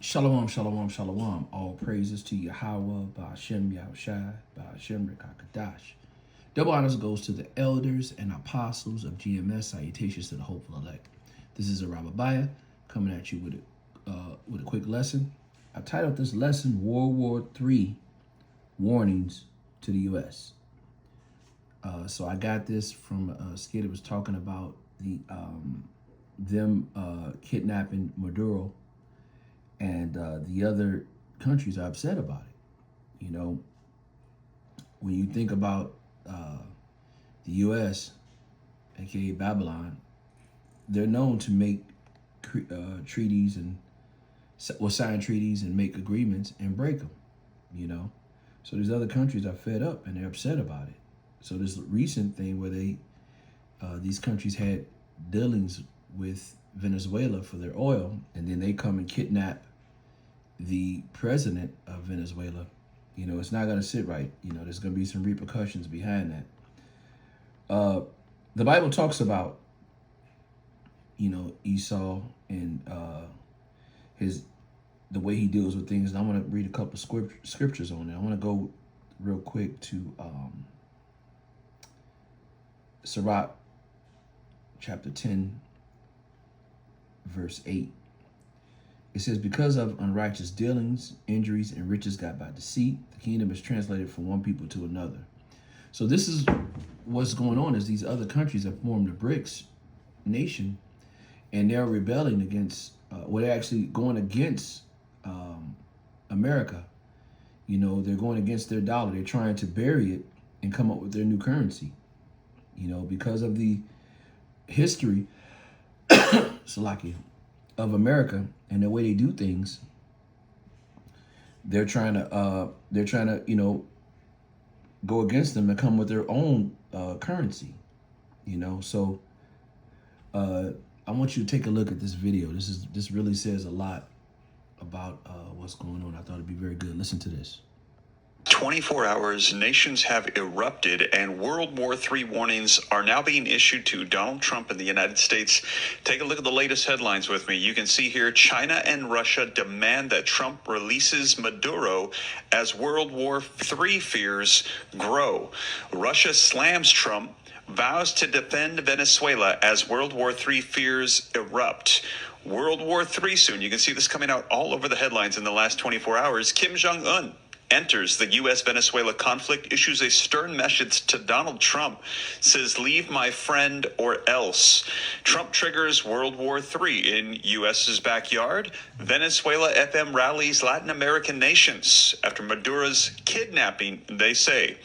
Shalom, shalom, shalom. All praises to Yahweh, Ba'ashem Yahushai, Ba'ashem Rekakadash. Double honors goes to the elders and apostles of GMS. Salutations to the hopeful elect. This is a Rababiah coming at you with a quick lesson. I titled this lesson World War III Warnings to the U.S. So I got this from a skit that was talking about them kidnapping Maduro, and the other countries are upset about it. You know, when you think about the U.S., aka Babylon, they're known to make treaties and sign treaties and make agreements and break them. You know, so these other countries are fed up and they're upset about it. So this recent thing where these countries had dealings with Venezuela for their oil, and then they come and kidnap the president of Venezuela. You know, it's not going to sit right. You know, there's going to be some repercussions behind that. The Bible talks about, you know, Esau and the way he deals with things. And I want to read a couple of scriptures on it. I want to go real quick to Sirach chapter 10, verse 8. It says, because of unrighteous dealings, injuries, and riches got by deceit, the kingdom is translated from one people to another. So this is what's going on, is these other countries have formed the BRICS nation, and they're rebelling against, they're actually going against America. You know, they're going against their dollar. They're trying to bury it and come up with their new currency. You know, because of the history, Salakia, of America and the way they do things, they're trying to, you know, go against them and come with their own currency. You know, so I want you to take a look at this video. This really says a lot about what's going on. I thought it'd be very good. Listen to this. 24 hours, nations have erupted, and World War III warnings are now being issued to Donald Trump in the United States. Take a look at the latest headlines with me. You can see here, China and Russia demand that Trump releases Maduro as World War III fears grow. Russia slams Trump, vows to defend Venezuela as World War III fears erupt. World War III soon. You can see this coming out all over the headlines in the last 24 hours. Kim Jong-un enters the U.S.-Venezuela conflict, issues a stern message to Donald Trump, says, leave my friend or else. Trump triggers World War III in U.S.'s backyard. Venezuela FM rallies Latin American nations after Maduro's kidnapping, they say.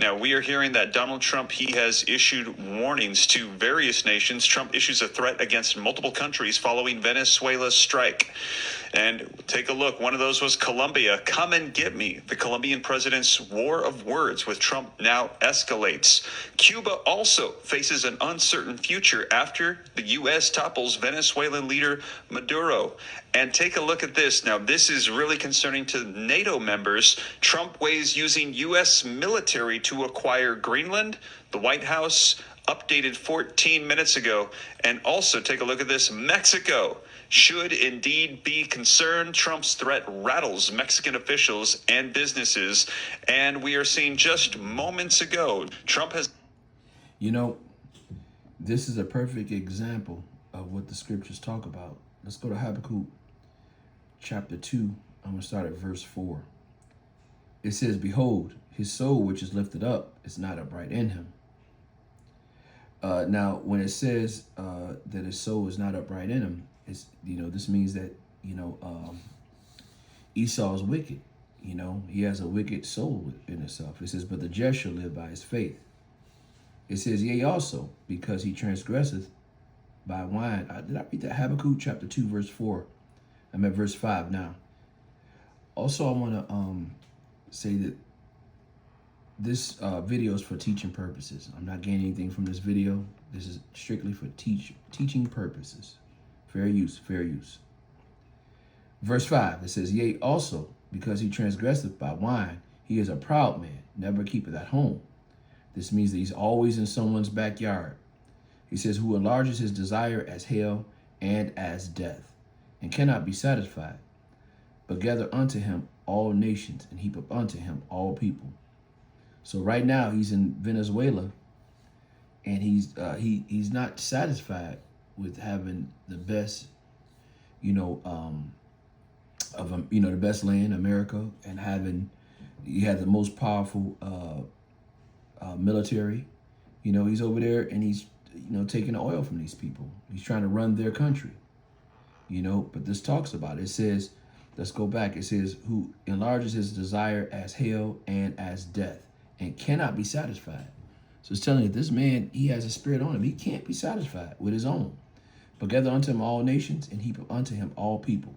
Now, we are hearing that Donald Trump, he has issued warnings to various nations. Trump issues a threat against multiple countries following Venezuela's strike. And take a look. One of those was Colombia. Come and get me. The Colombian president's war of words with Trump now escalates. Cuba also faces an uncertain future after the U.S. topples Venezuelan leader Maduro. And take a look at this. Now, this is really concerning to NATO members. Trump weighs using U.S. military to acquire Greenland. The White House updated 14 minutes ago. And also take a look at this. Mexico should indeed be concerned. Trump's threat rattles Mexican officials and businesses. And we are seeing just moments ago, Trump has... You know, this is a perfect example of what the scriptures talk about. Let's go to Habakkuk chapter 2. I'm going to start at verse 4. It says, behold, his soul which is lifted up is not upright in him. Now, when it says that his soul is not upright in him, it's, you know, this means that, you know, Esau is wicked. You know, he has a wicked soul in himself. It says, but the just shall live by his faith. It says, yea, also, because he transgresseth by wine. Did I read that? Habakkuk chapter 2, verse 4. I'm at verse 5 now. Also, I want to say that this video is for teaching purposes. I'm not gaining anything from this video. This is strictly for teaching purposes. Fair use, fair use. Verse 5, it says, yea, also, because he transgresseth by wine, he is a proud man, never keepeth at home. This means that he's always in someone's backyard. He says, who enlarges his desire as hell and as death, and cannot be satisfied. but gather unto him all nations and heap up unto him all people. So right now he's in Venezuela, and he's not satisfied with having the best, you know, the best land, America, and having he had the most powerful military. He's over there and he's taking the oil from these people. He's trying to run their country. But this talks about it. It says, let's go back. It says, who enlarges his desire as hell and as death, and cannot be satisfied. So it's telling you this man, he has a spirit on him. He can't be satisfied with his own. But gather unto him all nations and heap up unto him all people.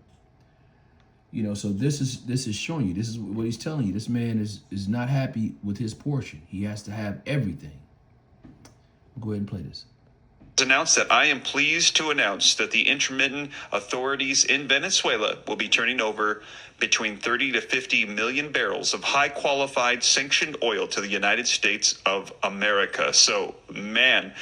So this is showing you, this is what he's telling you. This man is not happy with his portion. He has to have everything. Go ahead and play this. Announced that I am pleased to announce that the intermittent authorities in Venezuela will be turning over between 30 to 50 million barrels of high qualified sanctioned oil to the United States of America. So, man,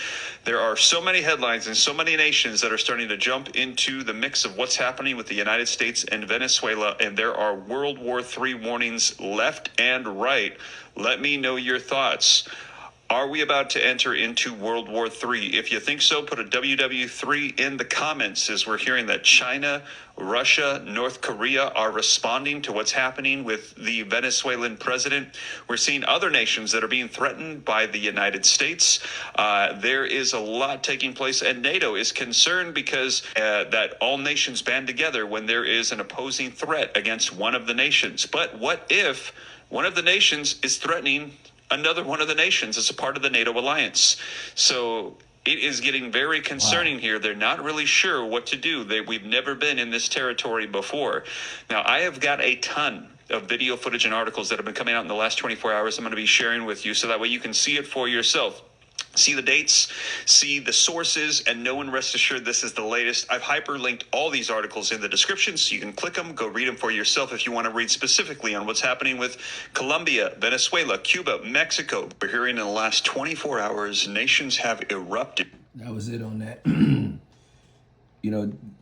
there are so many headlines and so many nations that are starting to jump into the mix of what's happening with the United States and Venezuela, and there are World War III warnings left and right. Let me know your thoughts. Are we about to enter into World War III? If you think so, put a WWW3 in the comments, as we're hearing that China, Russia, North Korea are responding to what's happening with the Venezuelan president. We're seeing other nations that are being threatened by the United States. There is a lot taking place, and NATO is concerned because that all nations band together when there is an opposing threat against one of the nations. But what if one of the nations is threatening another one of the nations as a part of the NATO alliance? So it is getting very concerning. Wow. Here. They're not really sure what to do. We've never been in this territory before. Now, I have got a ton of video footage and articles that have been coming out in the last 24 hours. I'm going to be sharing with you so that way you can see it for yourself. See the dates, see the sources, and know and rest assured this is the latest. I've hyperlinked all these articles in the description so you can click them, go read them for yourself if you want to read specifically on what's happening with Colombia, Venezuela, Cuba, Mexico. We're hearing in the last 24 hours, nations have erupted. That was it on that.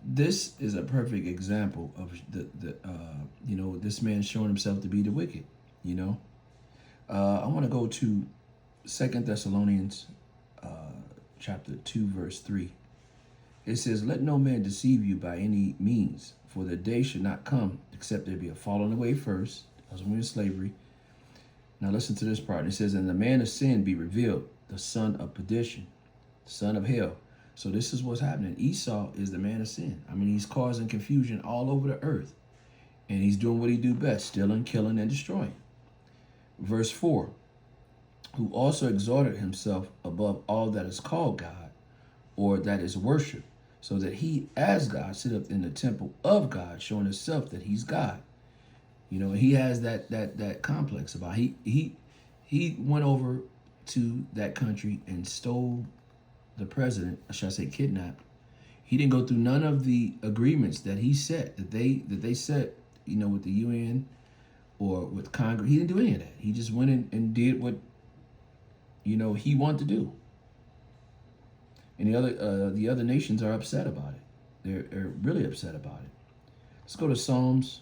This is a perfect example of this man showing himself to be the wicked. I want to go to 2 Thessalonians chapter 2, verse 3. It says, let no man deceive you by any means, for the day should not come except there be a falling away first, as when in slavery. Now listen to this part. It says, and the man of sin be revealed, the son of perdition, son of hell. So this is what's happening. Esau is the man of sin. He's causing confusion all over the earth. And he's doing what he do best, stealing, killing, and destroying. Verse 4. Who also exalted himself above all that is called God, or that is worshipped, so that he, as God, sitteth in the temple of God, showing himself that he's God. He has that complex about he went over to that country and stole the president, or should I say kidnapped. He didn't go through none of the agreements that he set, that they set, with the UN or with Congress. He didn't do any of that. He just went in and did what he wanted to do. And the other nations are upset about it. They're really upset about it. Let's go to Psalms.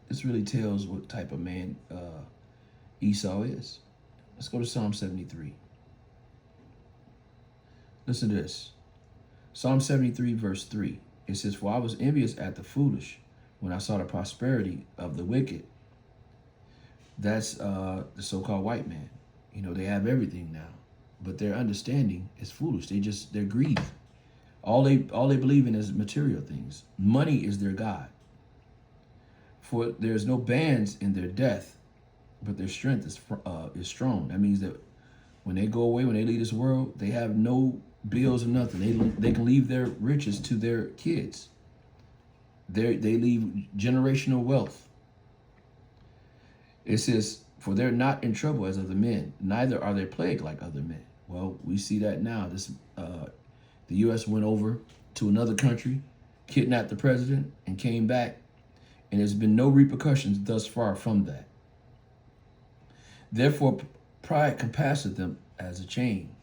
This really tells what type of man Esau is. Let's go to Psalm 73. Listen to this. Psalm 73, verse 3. It says, for I was envious at the foolish when I saw the prosperity of the wicked. That's the so-called white man. They have everything now, but their understanding is foolish. They're greedy. All they believe in is material things. Money is their God. For there's no bands in their death, but their strength is strong. That means that when they go away, when they leave this world, they have no bills or nothing. They can leave their riches to their kids. They leave generational wealth. It says, for they're not in trouble as other men, neither are they plagued like other men. Well, we see that now. The U.S. went over to another country, kidnapped the president, and came back, and there's been no repercussions thus far from that. Therefore, pride compasseth them as a chain,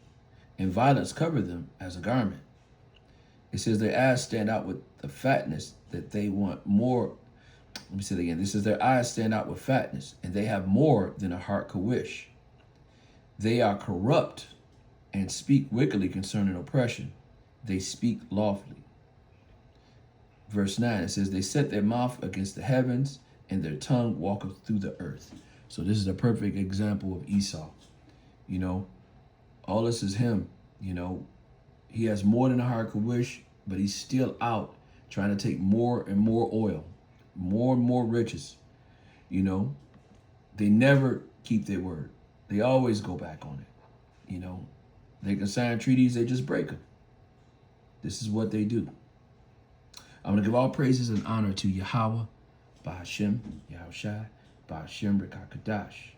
and violence covered them as a garment. It says their eyes stand out with the fatness that they want more Let me say it again. This is their eyes stand out with fatness, and they have more than a heart could wish. They are corrupt and speak wickedly concerning oppression. They speak lawfully. Verse 9, it says, they set their mouth against the heavens, and their tongue walketh through the earth. So this is a perfect example of Esau. You know, all this is him. You know, he has more than a heart could wish, but he's still out trying to take more and more oil, more and more riches. You know, they never keep their word. They always go back on it. You know, they can sign treaties, they just break them. This is what they do. I'm going to give all praises and honor to Yahweh, Bahashem, Yahushai, Bahashem, Rekakadash.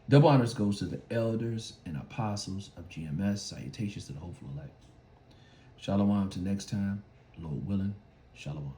Double honors goes to the elders and apostles of GMS. Salutations to the hopeful elect. Shalom till next time. Lord willing. Shalom.